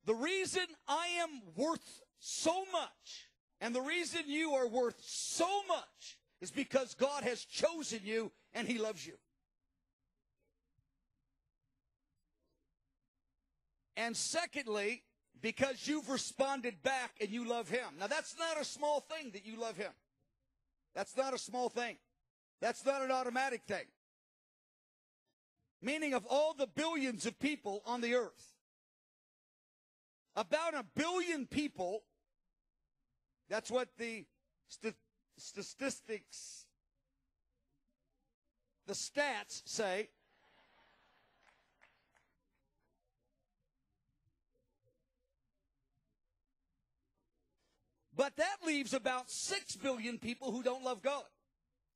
The reason I am worth so much, and the reason you are worth so much, is because God has chosen you and He loves you. And secondly, because you've responded back and you love Him. Now, that's not a small thing that you love Him. That's not a small thing. That's not an automatic thing. Meaning, of all the billions of people on the earth, about 1 billion people, that's what the statistics, the stats say. But that leaves about 6 billion people who don't love God.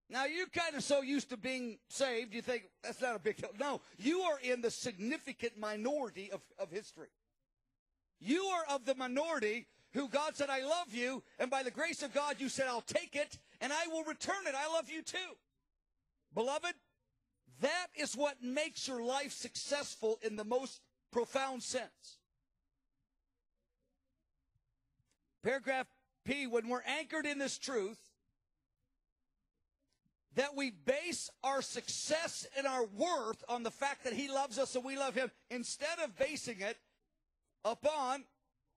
Now, you're kind of so used to being saved, you think, that's not a big deal. No, you are in the significant minority of history. You are of the minority who God said, I love you, and by the grace of God, you said, I'll take it, and I will return it. I love you too. Beloved, that is what makes your life successful in the most profound sense. Paragraph P, when we're anchored in this truth, that we base our success and our worth on the fact that He loves us and we love Him, instead of basing it upon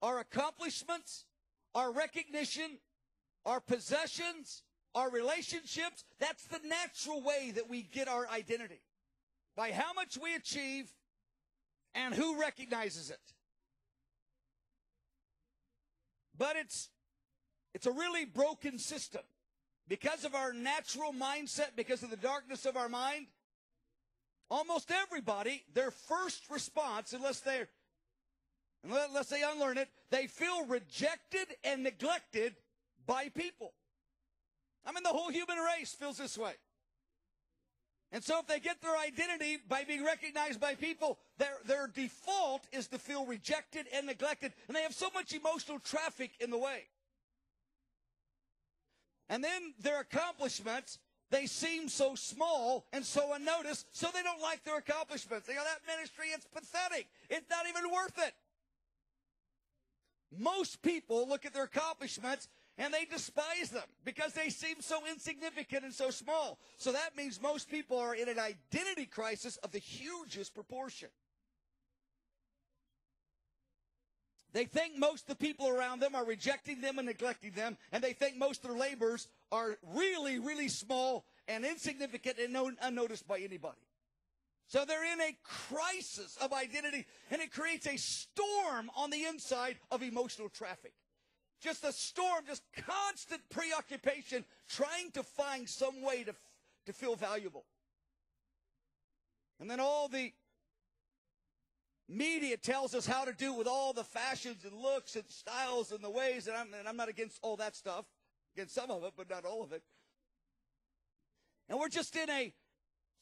our accomplishments, our recognition, our possessions, our relationships. That's the natural way that we get our identity, by how much we achieve and who recognizes it. But it's a really broken system. Because of our natural mindset, because of the darkness of our mind, almost everybody, their first response, unless they unlearn it, they feel rejected and neglected by people. I mean, the whole human race feels this way. And so if they get their identity by being recognized by people, their default is to feel rejected and neglected. And they have so much emotional traffic in the way. And then their accomplishments, they seem so small and so unnoticed, so they don't like their accomplishments. They go, that ministry, it's pathetic. It's not even worth it. Most people look at their accomplishments and they despise them because they seem so insignificant and so small. So that means most people are in an identity crisis of the hugest proportion. They think most of the people around them are rejecting them and neglecting them, and they think most of their labors are really, really small and insignificant and unnoticed by anybody. So they're in a crisis of identity, and it creates a storm on the inside of emotional traffic. Just a storm, just constant preoccupation, trying to find some way to feel valuable. And then all the media tells us how to do with all the fashions and looks and styles and the ways, and I'm not against all that stuff, against some of it, but not all of it. And we're just in a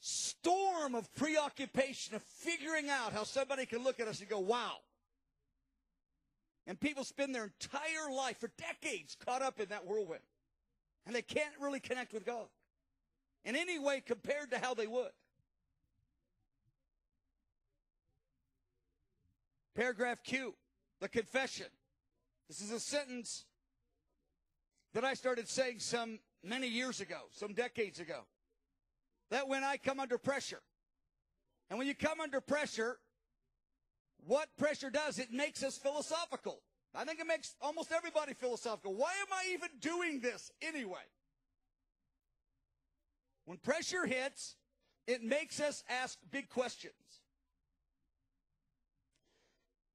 storm of preoccupation, of figuring out how somebody can look at us and go, wow. And people spend their entire life, for decades, caught up in that whirlwind. And they can't really connect with God in any way compared to how they would. Paragraph Q, the confession. This is a sentence that I started saying many years ago, some decades ago. That when I come under pressure, and when you come under pressure, what pressure does, it makes us philosophical. I think it makes almost everybody philosophical. Why am I even doing this anyway? When pressure hits, it makes us ask big questions.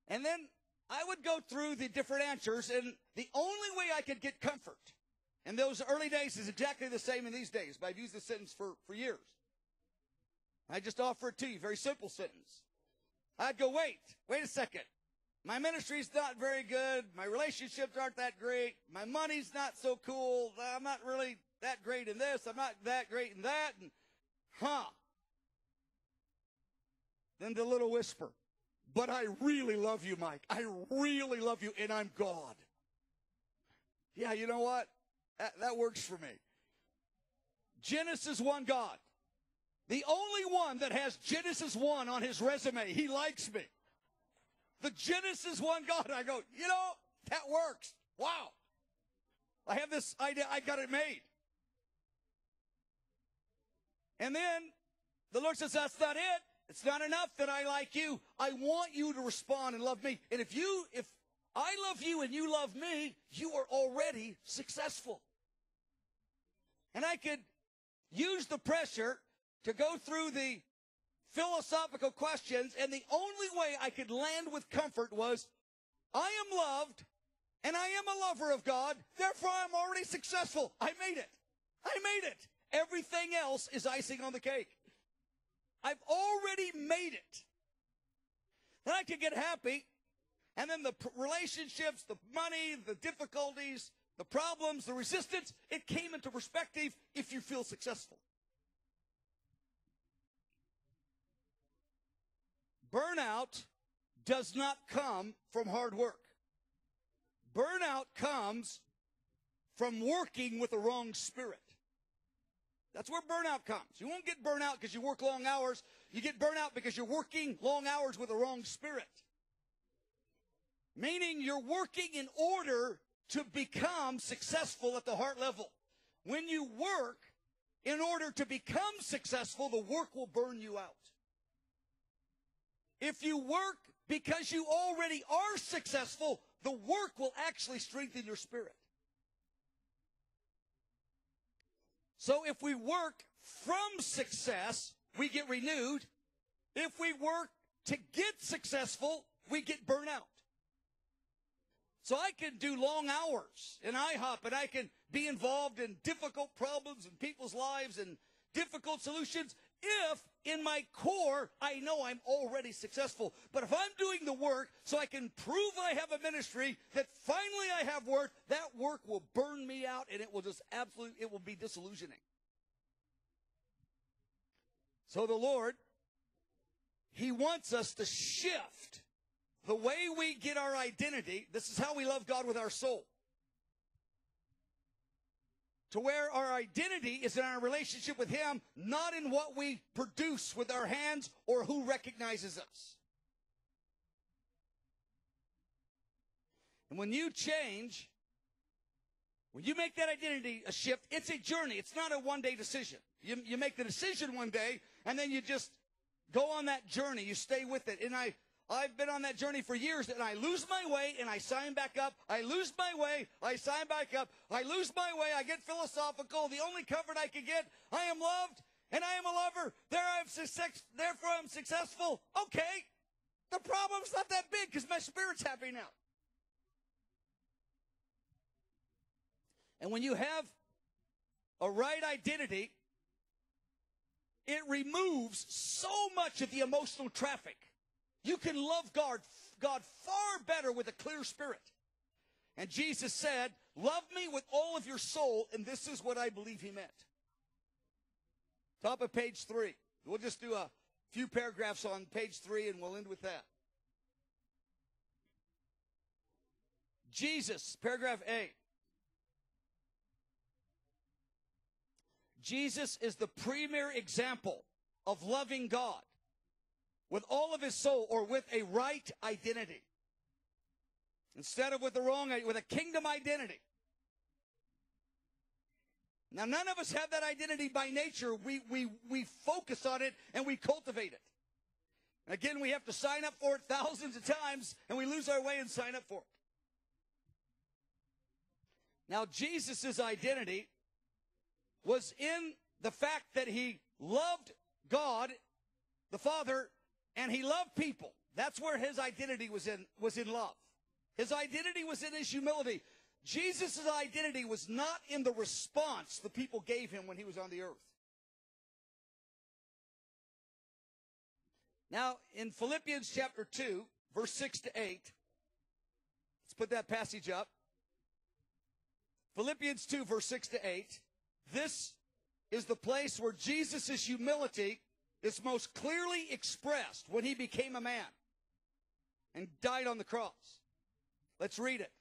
And then I would go through the different answers, and the only way I could get comfort in those early days is exactly the same in these days, but I've used this sentence for years. I just offer it to you, very simple sentence. I'd go, wait a second. My ministry's not very good. My relationships aren't that great. My money's not so cool. I'm not really that great in this. I'm not that great in that. And, Then the little whisper. But I really love you, Mike. I really love you, and I'm God. Yeah, you know what? That works for me. Genesis 1 God. The only one that has Genesis 1 on his resume. He likes me. The Genesis one God. And I go, you know, that works. Wow. I have this idea. I got it made. And then the Lord says, that's not it. It's not enough that I like you. I want you to respond and love me. And if I love you and you love me, you are already successful. And I could use the pressure to go through the philosophical questions, and the only way I could land with comfort was, I am loved, and I am a lover of God, therefore I'm already successful. I made it. I made it. Everything else is icing on the cake. I've already made it. Then I could get happy, and then the relationships, the money, the difficulties, the problems, the resistance, it came into perspective if you feel successful. Burnout does not come from hard work. Burnout comes from working with the wrong spirit. That's where burnout comes. You won't get burnout because you work long hours. You get burnout because you're working long hours with the wrong spirit. Meaning you're working in order to become successful at the heart level. When you work in order to become successful, the work will burn you out. If you work because you already are successful, the work will actually strengthen your spirit. So if we work from success, we get renewed. If we work to get successful, we get burnout. So I can do long hours in IHOP, and I can be involved in difficult problems in people's lives and difficult solutions if in my core I know I'm already successful. But if I'm doing the work so I can prove I have a ministry, that finally I have work, that work will burn me out, and it will just it will be disillusioning. So the Lord, He wants us to shift the way we get our identity. This is how we love God with our soul. To where our identity is in our relationship with Him, not in what we produce with our hands or who recognizes us. And when you change, when you make that identity a shift, it's a journey. It's not a one-day decision. You make the decision one day, and then you just go on that journey. You stay with it. And I've been on that journey for years, and I lose my way, and I sign back up. I lose my way, I sign back up. I lose my way, I get philosophical. The only comfort I can get, I am loved, and I am a lover. Therefore, I'm successful. Okay, the problem's not that big because my spirit's happy now. And when you have a right identity, it removes so much of the emotional traffic. You can love God far better with a clear spirit. And Jesus said, love me with all of your soul, and this is what I believe He meant. Top of page 3. We'll just do a few paragraphs on page 3, and we'll end with that. Jesus, paragraph A. Jesus is the premier example of loving God with all of his soul, or with a right identity, instead of with the wrong, with a kingdom identity. Now, none of us have that identity by nature. We focus on it and we cultivate it. And again, we have to sign up for it thousands of times, and we lose our way and sign up for it. Now, Jesus' identity was in the fact that He loved God, the Father, and He loved people. That's where His identity was in love. His identity was in His humility. Jesus' identity was not in the response the people gave Him when He was on the earth. Now, in Philippians chapter 2, verse 6 to 8, let's put that passage up. Philippians 2, verse 6 to 8, this is the place where Jesus' humility is most clearly expressed when He became a man and died on the cross. Let's read it.